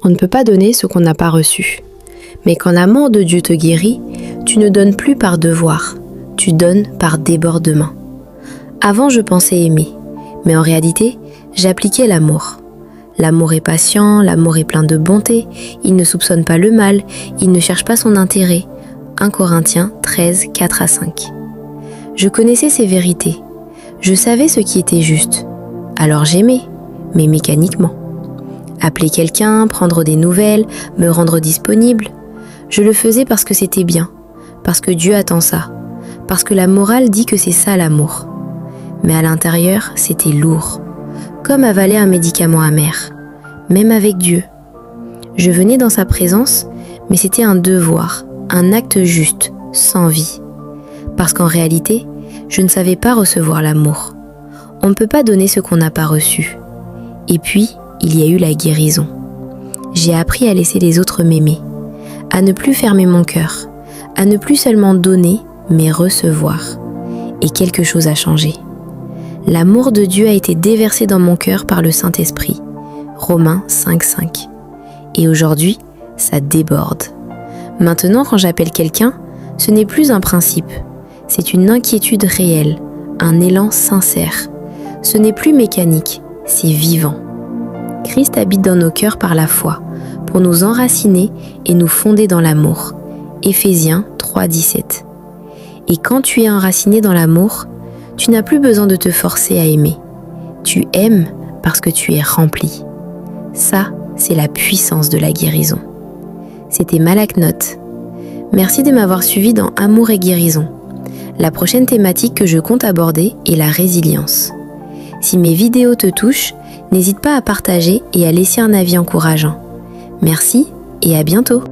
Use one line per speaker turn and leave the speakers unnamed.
On ne peut pas donner ce qu'on n'a pas reçu. Mais quand l'amour de Dieu te guérit, tu ne donnes plus par devoir, tu donnes par débordement. Avant, je pensais aimer, mais en réalité, j'appliquais l'amour. L'amour est patient, l'amour est plein de bonté, il ne soupçonne pas le mal, il ne cherche pas son intérêt. 1 Corinthiens 13, 4 à 5. Je connaissais ces vérités, je savais ce qui était juste. Alors j'aimais, mais mécaniquement. Appeler quelqu'un, prendre des nouvelles, me rendre disponible, je le faisais parce que c'était bien, parce que Dieu attend ça, parce que la morale dit que c'est ça l'amour. Mais à l'intérieur, c'était lourd, comme avaler un médicament amer, même avec Dieu. Je venais dans sa présence, mais c'était un devoir, un acte juste, sans vie. Parce qu'en réalité, je ne savais pas recevoir l'amour. On ne peut pas donner ce qu'on n'a pas reçu. Et puis, il y a eu la guérison. J'ai appris à laisser les autres m'aimer, à ne plus fermer mon cœur, à ne plus seulement donner, mais recevoir. Et quelque chose a changé. L'amour de Dieu a été déversé dans mon cœur par le Saint-Esprit. Romains 5,5. Et aujourd'hui, ça déborde. Maintenant, quand j'appelle quelqu'un, ce n'est plus un principe. C'est une inquiétude réelle, un élan sincère. Ce n'est plus mécanique, c'est vivant. Christ habite dans nos cœurs par la foi, pour nous enraciner et nous fonder dans l'amour. Éphésiens 3,17. Et quand tu es enraciné dans l'amour, tu n'as plus besoin de te forcer à aimer. Tu aimes parce que tu es rempli. Ça, c'est la puissance de la guérison. C'était Malak Note. Merci de m'avoir suivi dans Amour et guérison. La prochaine thématique que je compte aborder est la résilience. Si mes vidéos te touchent, n'hésite pas à partager et à laisser un avis encourageant. Merci et à bientôt.